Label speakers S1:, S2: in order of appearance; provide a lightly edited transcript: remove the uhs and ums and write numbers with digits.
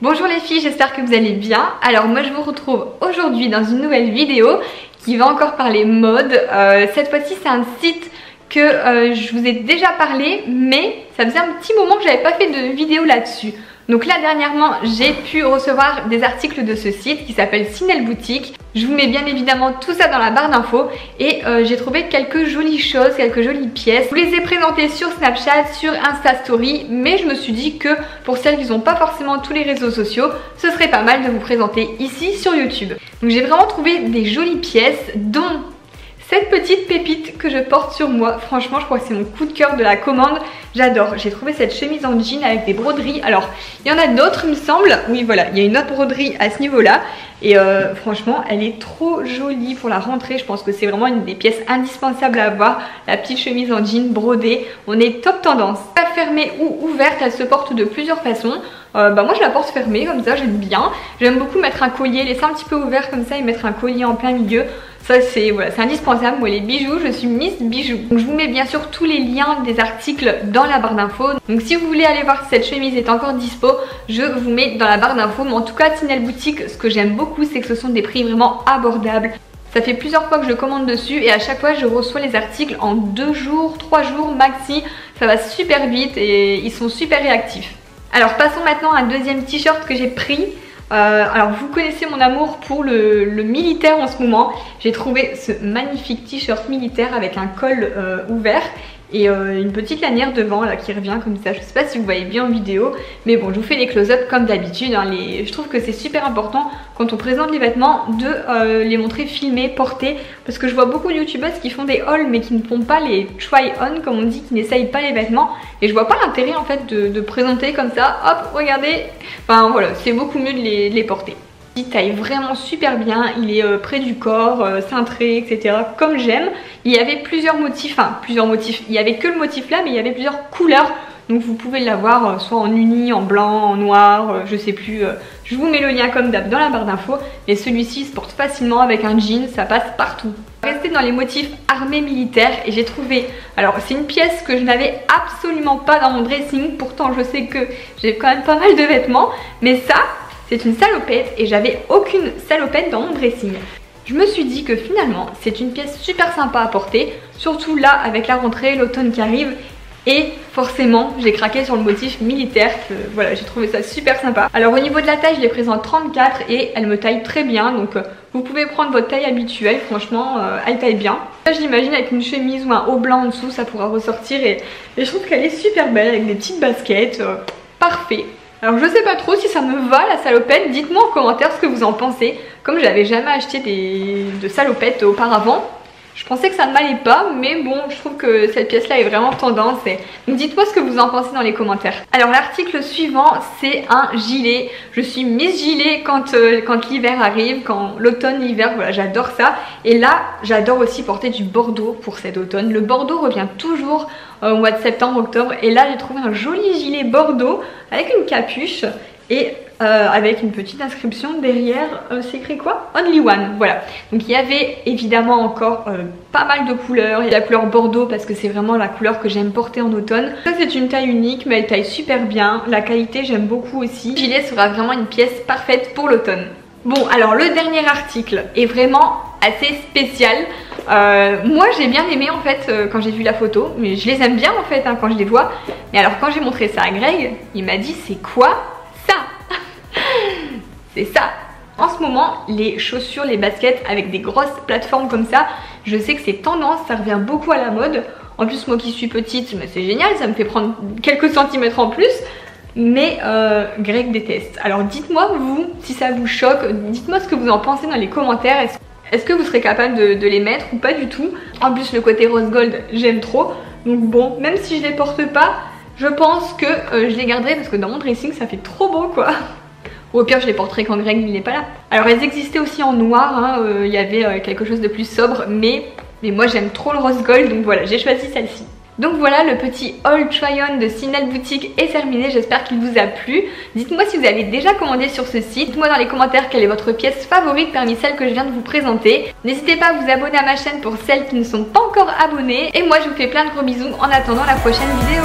S1: Bonjour les filles, j'espère que vous allez bien. Alors moi je vous retrouve aujourd'hui dans une nouvelle vidéo qui va encore parler mode. Cette fois-ci c'est un site que je vous ai déjà parlé, mais ça faisait un petit moment que j'avais pas fait de vidéo là-dessus. Donc là dernièrement j'ai pu recevoir des articles de ce site qui s'appelle Sinel Boutique. Je vous mets bien évidemment tout ça dans la barre d'infos et j'ai trouvé quelques jolies choses, quelques jolies pièces. Je vous les ai présentées sur Snapchat, sur Insta Story, mais je me suis dit que pour celles qui n'ont pas forcément tous les réseaux sociaux, ce serait pas mal de vous présenter ici sur YouTube. Donc j'ai vraiment trouvé des jolies pièces, dont cette petite pépite que je porte sur moi. Franchement je crois que c'est mon coup de cœur de la commande. J'adore, j'ai trouvé cette chemise en jean avec des broderies. Alors il y en a d'autres il me semble. Oui voilà, il y a une autre broderie à ce niveau là. Et franchement elle est trop jolie pour la rentrée. Je pense que c'est vraiment une des pièces indispensables à avoir. La petite chemise en jean brodée, on est top tendance. Pas fermée ou ouverte, elle se porte de plusieurs façons. Moi je la porte fermée comme ça, j'aime bien. J'aime beaucoup mettre un collier, laisser un petit peu ouvert comme ça et mettre un collier en plein milieu. Ça c'est voilà, c'est indispensable. Moi les bijoux, je suis Miss Bijoux. Donc je vous mets bien sûr tous les liens des articles dans la barre d'infos. Donc si vous voulez aller voir si cette chemise est encore dispo, je vous mets dans la barre d'infos. Mais en tout cas Sinel Boutique, ce que j'aime beaucoup c'est que ce sont des prix vraiment abordables. Ça fait plusieurs fois que je commande dessus et à chaque fois je reçois les articles en 2 jours, 3 jours maxi. Ça va super vite et ils sont super réactifs. Alors passons maintenant à un deuxième t-shirt que j'ai pris. Alors vous connaissez mon amour pour le militaire en ce moment. J'ai trouvé ce magnifique t-shirt militaire avec un col ouvert et une petite lanière devant là qui revient comme ça. Je sais pas si vous voyez bien en vidéo, mais bon je vous fais les close-up comme d'habitude hein. Je trouve que c'est super important quand on présente les vêtements de les montrer filmés, portés, parce que je vois beaucoup de youtubeuses qui font des hauls mais qui ne font pas les try on comme on dit, qui n'essayent pas les vêtements, et je vois pas l'intérêt en fait de présenter comme ça, hop regardez, enfin voilà, c'est beaucoup mieux de les porter. Il taille vraiment super bien, il est près du corps, cintré, etc. comme j'aime. Il y avait plusieurs motifs, il y avait que le motif là mais il y avait plusieurs couleurs. Donc vous pouvez l'avoir soit en uni, en blanc, en noir, je sais plus. Je vous mets le lien comme d'hab dans la barre d'infos. Mais celui-ci se porte facilement avec un jean, ça passe partout. Rester dans les motifs armés militaires et j'ai trouvé, alors c'est une pièce que je n'avais absolument pas dans mon dressing. Pourtant je sais que j'ai quand même pas mal de vêtements, mais ça c'est une salopette et j'avais aucune salopette dans mon dressing. Je me suis dit que finalement c'est une pièce super sympa à porter, surtout là avec la rentrée, l'automne qui arrive. Et forcément j'ai craqué sur le motif militaire, voilà, j'ai trouvé ça super sympa. Alors au niveau de la taille je l'ai prise en 34 et elle me taille très bien. Donc vous pouvez prendre votre taille habituelle, franchement elle taille bien. Là j'imagine avec une chemise ou un haut blanc en dessous ça pourra ressortir et je trouve qu'elle est super belle avec des petites baskets, parfait. Alors je sais pas trop si ça me va la salopette, dites-moi en commentaire ce que vous en pensez. Comme j'avais jamais acheté de salopettes auparavant, je pensais que ça ne m'allait pas, mais bon, je trouve que cette pièce-là est vraiment tendance. Donc dites-moi ce que vous en pensez dans les commentaires. Alors l'article suivant, c'est un gilet. Je suis Miss Gilet quand l'hiver arrive, quand l'automne, l'hiver, voilà, j'adore ça. Et là, j'adore aussi porter du bordeaux pour cet automne. Le bordeaux revient toujours au mois de septembre, octobre. Et là, j'ai trouvé un joli gilet bordeaux avec une capuche et avec une petite inscription derrière, c'est écrit quoi? Only one, voilà. Donc il y avait évidemment encore pas mal de couleurs. Il y a la couleur bordeaux parce que c'est vraiment la couleur que j'aime porter en automne. Ça c'est une taille unique mais elle taille super bien. La qualité j'aime beaucoup aussi. Le gilet sera vraiment une pièce parfaite pour l'automne. Bon alors le dernier article est vraiment assez spécial. Moi j'ai bien aimé en fait quand j'ai vu la photo, mais je les aime bien en fait hein, quand je les vois. Mais alors quand j'ai montré ça à Greg, il m'a dit c'est quoi ça? C'est ça. En ce moment les chaussures, les baskets avec des grosses plateformes comme ça, je sais que c'est tendance, ça revient beaucoup à la mode. En plus moi qui suis petite, c'est génial, ça me fait prendre quelques centimètres en plus. Mais Greg déteste. Alors dites-moi vous si ça vous choque, dites-moi ce que vous en pensez dans les commentaires. Est-ce que vous serez capable de les mettre ou pas du tout? En plus le côté rose gold j'aime trop. Donc bon, même si je les porte pas, je pense que je les garderai parce que dans mon dressing ça fait trop beau quoi. Ou au pire je les porterai quand Greg n'est pas là. Alors elles existaient aussi en noir, hein, il y avait quelque chose de plus sobre, mais moi j'aime trop le rose gold, donc voilà, j'ai choisi celle-ci. Donc voilà, le petit haul try-on de Sinel Boutique est terminé, j'espère qu'il vous a plu. Dites-moi si vous avez déjà commandé sur ce site, dites-moi dans les commentaires quelle est votre pièce favorite parmi celles que je viens de vous présenter. N'hésitez pas à vous abonner à ma chaîne pour celles qui ne sont pas encore abonnées. Et moi je vous fais plein de gros bisous en attendant la prochaine vidéo.